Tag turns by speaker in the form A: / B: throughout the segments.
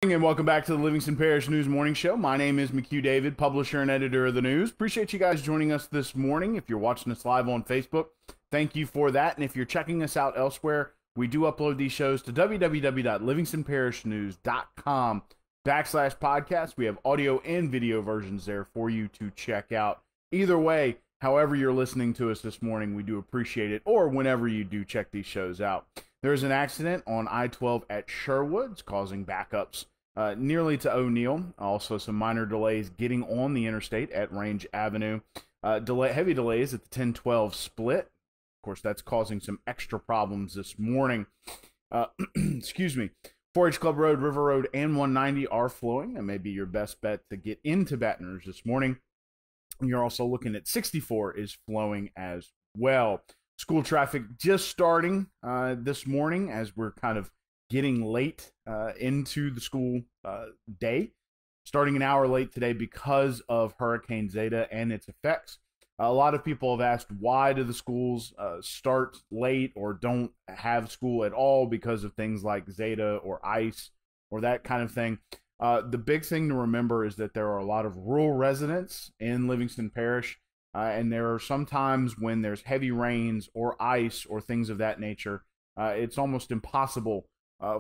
A: And welcome back to the Livingston Parish News Morning Show. My name is McHugh David, publisher and editor of the news. Appreciate you guys joining us this morning. If you're watching us live on Facebook, thank you for that. And if you're checking us out elsewhere, we do upload these shows to www.livingstonparishnews.com/podcast. We have audio and video versions there for you to check out. Either way, however you're listening to us this morning, we do appreciate it, or whenever you do check these shows out. There's an accident on I-12 at Sherwood. It's causing backups nearly to O'Neill. Also, some minor delays getting on the interstate at Range Avenue. Heavy delays at the 10-12 split. Of course, that's causing some extra problems this morning. Excuse me. 4-H Club Road, River Road, and 190 are flowing. That may be your best bet to get into Baton Rouge this morning. You're also looking at 64 is flowing as well. School traffic just starting this morning as we're kind of getting late into the school day. Starting an hour late today because of Hurricane Zeta and its effects. A lot of people have asked, why do the schools start late or don't have school at all because of things like Zeta or ice or that kind of thing. The big thing to remember is that there are a lot of rural residents in Livingston Parish. And there are some times when there's heavy rains or ice or things of that nature, it's almost impossible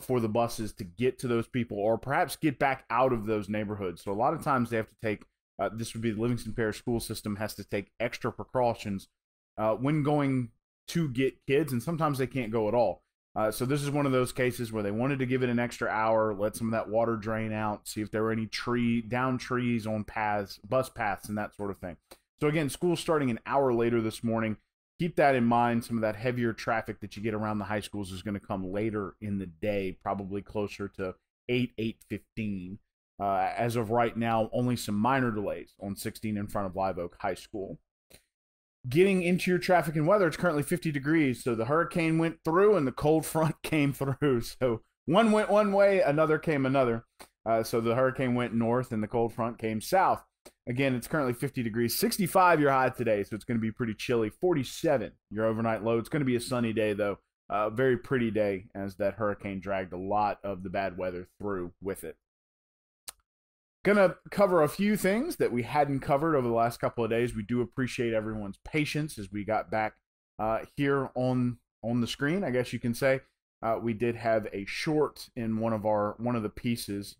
A: for the buses to get to those people or perhaps get back out of those neighborhoods. So a lot of times they have to take, this would be the Livingston Parish school system has to take extra precautions when going to get kids, and sometimes they can't go at all. So this is one of those cases where they wanted to give it an extra hour, let some of that water drain out, see if there were any down trees on paths, bus paths, and that sort of thing. So again, school's starting an hour later this morning. Keep that in mind. Some of that heavier traffic that you get around the high schools is going to come later in the day, probably closer to 8:15. As of right now, only some minor delays on 16 in front of Live Oak High School. Getting into your traffic and weather, it's currently 50 degrees. So the hurricane went through and the cold front came through. So one went one way, another came another. So the hurricane went north and the cold front came south. Again, it's currently 50 degrees, 65 your high today, so it's going to be pretty chilly. 47 your overnight low. It's going to be a sunny day, though. Very pretty day as that hurricane dragged a lot of the bad weather through with it. Going to cover a few things that we hadn't covered over the last couple of days. We do appreciate everyone's patience as we got back here on the screen, I guess you can say. We did have a short in one of the pieces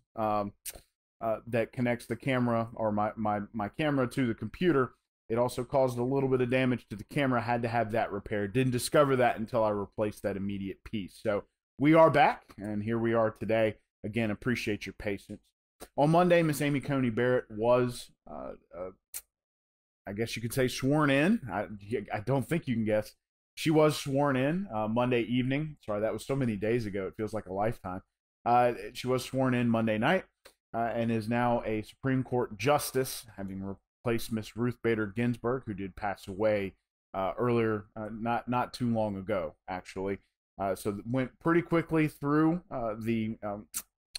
A: that connects the camera or my camera to the computer. It also caused a little bit of damage to the camera. Had to have that repaired. Didn't discover that until I replaced that immediate piece. So we are back, and here we are today. Again, appreciate your patience. On Monday, Miss Amy Coney Barrett was, I guess you could say, sworn in. I don't think you can guess. She was sworn in Monday evening. Sorry, that was so many days ago. It feels like a lifetime. She was sworn in Monday night. And is now a Supreme Court justice, having replaced Miss Ruth Bader Ginsburg, who did pass away earlier, not too long ago, actually. So went pretty quickly through the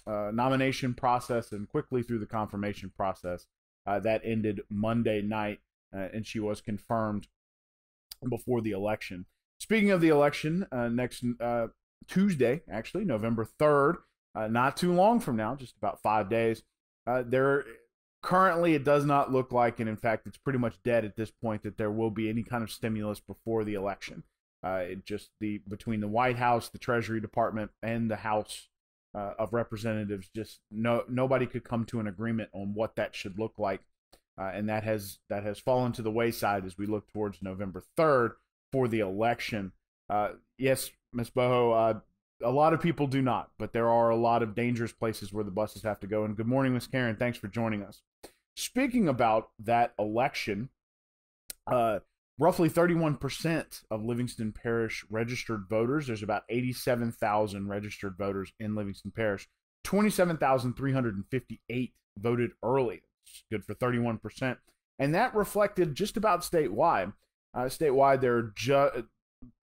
A: nomination process and quickly through the confirmation process. That ended Monday night, and she was confirmed before the election. Speaking of the election, next Tuesday, actually, November 3rd, not too long from now, just about 5 days. Currently, it does not look like, and in fact, it's pretty much dead at this point, that there will be any kind of stimulus before the election. Between the White House, the Treasury Department, and the House of Representatives, just nobody could come to an agreement on what that should look like, and that has fallen to the wayside as we look towards November 3rd for the election. Yes, Ms. Boho. A lot of people do not, but there are a lot of dangerous places where the buses have to go. And good morning, Miss Karen. Thanks for joining us. Speaking about that election, roughly 31% of Livingston Parish registered voters. There's about 87,000 registered voters in Livingston Parish. 27,358 voted early. It's good for 31%. And that reflected just about statewide. Statewide, there are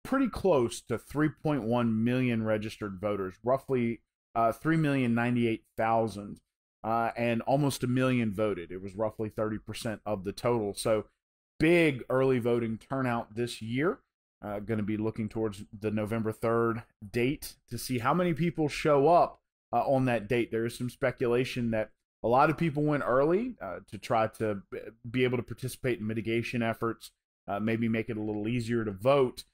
A: pretty close to 3.1 million registered voters, roughly 3,098,000, and almost a million voted. It was roughly 30% of the total. So big early voting turnout this year. Going to be looking towards the November 3rd date to see how many people show up on that date. There is some speculation that a lot of people went early to try to be able to participate in mitigation efforts, maybe make it a little easier to vote.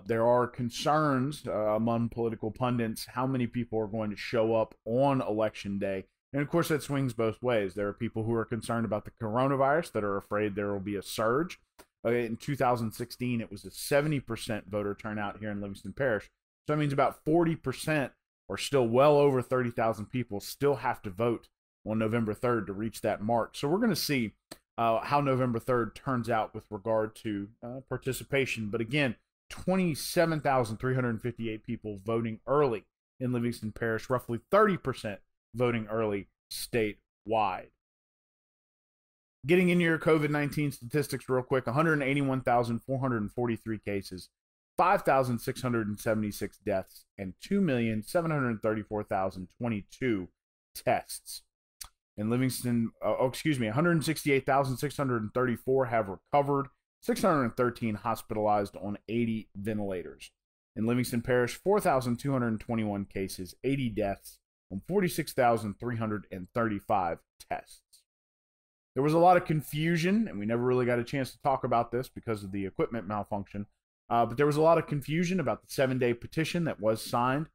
A: There are concerns among political pundits how many people are going to show up on election day. And of course, that swings both ways. There are people who are concerned about the coronavirus that are afraid there will be a surge. In 2016, it was a 70% voter turnout here in Livingston Parish. So that means about 40%, or still well over 30,000 people, still have to vote on November 3rd to reach that mark. So we're going to see how November 3rd turns out with regard to participation. But again, 27,358 people voting early in Livingston Parish, roughly 30% voting early statewide. Getting into your COVID-19 statistics real quick, 181,443 cases, 5,676 deaths, and 2,734,022 tests. In Livingston, 168,634 have recovered, 613 hospitalized on 80 ventilators. In Livingston Parish, 4,221 cases, 80 deaths, on 46,335 tests. There was a lot of confusion, and we never really got a chance to talk about this because of the equipment malfunction, but there was a lot of confusion about the 7-day petition that was signed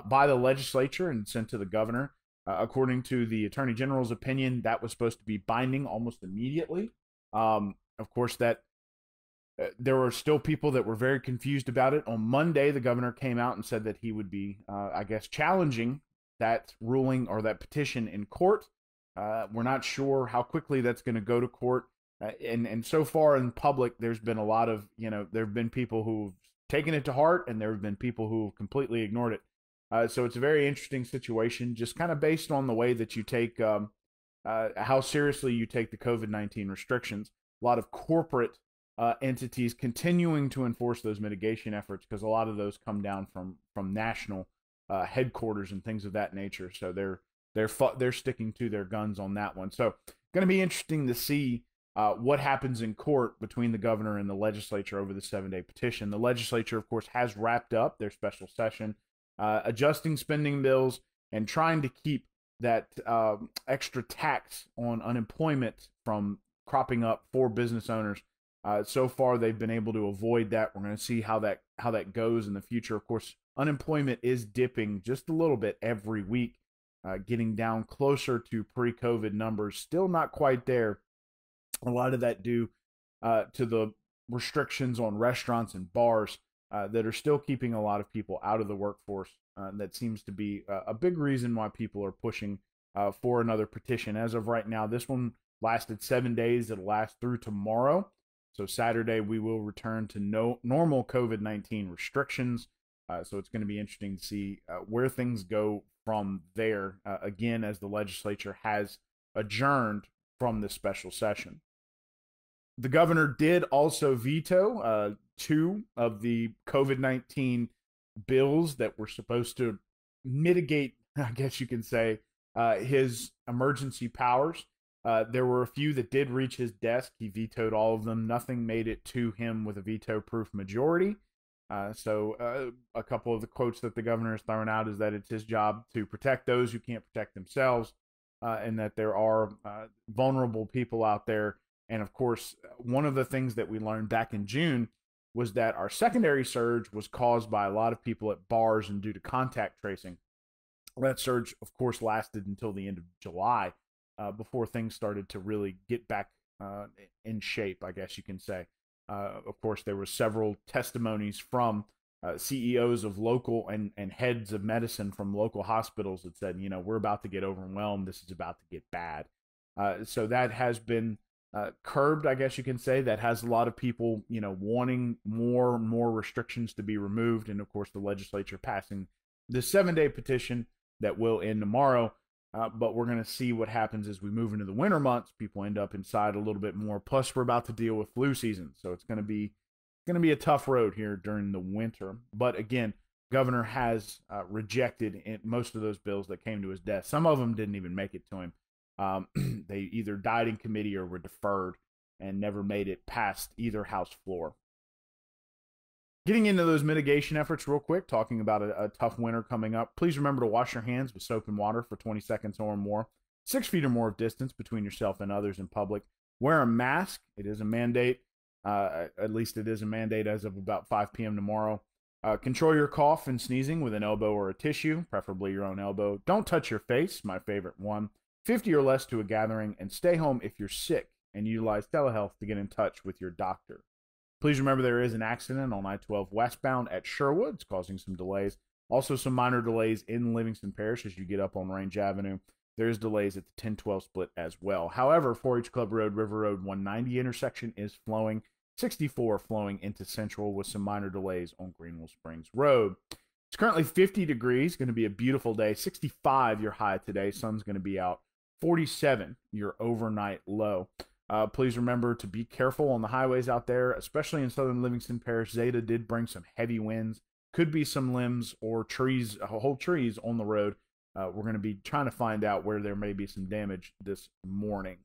A: by the legislature and sent to the governor. According to the Attorney General's opinion, that was supposed to be binding almost immediately. Of course, that there were still people that were very confused about it. On Monday, the governor came out and said that he would be, challenging that ruling or that petition in court. We're not sure how quickly that's going to go to court. And so far in public, there's been a lot of, there have been people who've taken it to heart, and there have been people who have completely ignored it. So it's a very interesting situation, just kind of based on the way that you take, how seriously you take the COVID-19 restrictions. A lot of corporate entities continuing to enforce those mitigation efforts, because a lot of those come down from national headquarters and things of that nature. So they're sticking to their guns on that one. So going to be interesting to see what happens in court between the governor and the legislature over the 7-day petition. The legislature, of course, has wrapped up their special session, adjusting spending bills and trying to keep that extra tax on unemployment from cropping up for business owners. So far, they've been able to avoid that. We're going to see how that goes in the future. Of course, unemployment is dipping just a little bit every week, getting down closer to pre-COVID numbers. Still not quite there. A lot of that due to the restrictions on restaurants and bars that are still keeping a lot of people out of the workforce. That seems to be a big reason why people are pushing for another petition. As of right now, this one lasted 7 days. It'll last through tomorrow. So Saturday, we will return to normal COVID-19 restrictions. So it's going to be interesting to see where things go from there, again, as the legislature has adjourned from this special session. The governor did also veto 2 of the COVID-19 bills that were supposed to mitigate, I guess you can say, his emergency powers. There were a few that did reach his desk. He vetoed all of them. Nothing made it to him with a veto-proof majority. So a couple of the quotes that the governor has thrown out is that it's his job to protect those who can't protect themselves, and that there are vulnerable people out there. And of course, one of the things that we learned back in June was that our secondary surge was caused by a lot of people at bars and due to contact tracing. That surge, of course, lasted until the end of July before things started to really get back in shape, I guess you can say. Of course, there were several testimonies from CEOs of local and heads of medicine from local hospitals that said, we're about to get overwhelmed. This is about to get bad. So that has been curbed, I guess you can say. That has a lot of people, wanting more and more restrictions to be removed. And of course, the legislature passing the 7-day petition that will end tomorrow. But we're going to see what happens as we move into the winter months. People end up inside a little bit more. Plus, we're about to deal with flu season, so it's going to be a tough road here during the winter. But again, governor has rejected most of those bills that came to his desk. Some of them didn't even make it to him. They either died in committee or were deferred and never made it past either House floor. Getting into those mitigation efforts real quick, talking about a tough winter coming up. Please remember to wash your hands with soap and water for 20 seconds or more. 6 feet or more of distance between yourself and others in public. Wear a mask. It is a mandate. At least it is a mandate as of about 5 p.m. tomorrow. Control your cough and sneezing with an elbow or a tissue, preferably your own elbow. Don't touch your face, my favorite one. 50 or less to a gathering, and stay home if you're sick, and utilize telehealth to get in touch with your doctor. Please remember there is an accident on I-12 westbound at Sherwood. It's causing some delays. Also some minor delays in Livingston Parish as you get up on Range Avenue. There's delays at the 10-12 split as well. However, 4-H Club Road, River Road 190 intersection is flowing. 64 flowing into Central with some minor delays on Greenville Springs Road. It's currently 50 degrees. Going to be a beautiful day. 65 your high today. Sun's going to be out. 47 your overnight low. Please remember to be careful on the highways out there, especially in southern Livingston Parish. Zeta did bring some heavy winds. Could be some limbs or trees, whole trees on the road. We're going to be trying to find out where there may be some damage this morning.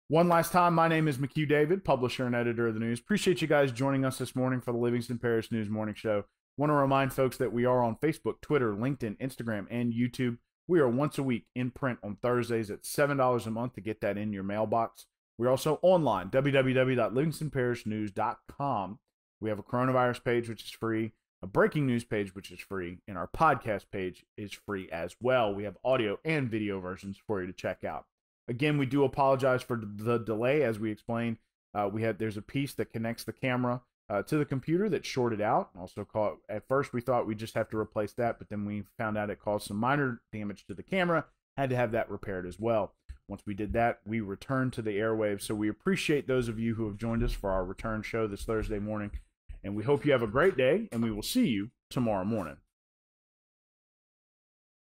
A: One last time, my name is McHugh David, publisher and editor of the news. Appreciate you guys joining us this morning for the Livingston Parish News Morning Show. Want to remind folks that we are on Facebook, Twitter, LinkedIn, Instagram, and YouTube. We are once a week in print on Thursdays at $7 a month to get that in your mailbox. We're also online, www.livingstonparishnews.com. We have a coronavirus page, which is free, a breaking news page, which is free, and our podcast page is free as well. We have audio and video versions for you to check out. Again, we do apologize for the delay. As we explained, there's a piece that connects the camera to the computer that shorted out. Also, at first we thought we just have to replace that, but then we found out it caused some minor damage to the camera. Had to have that repaired as well. Once we did that, we returned to the airwaves. So we appreciate those of you who have joined us for our return show this Thursday morning. And we hope you have a great day, and we will see you tomorrow morning.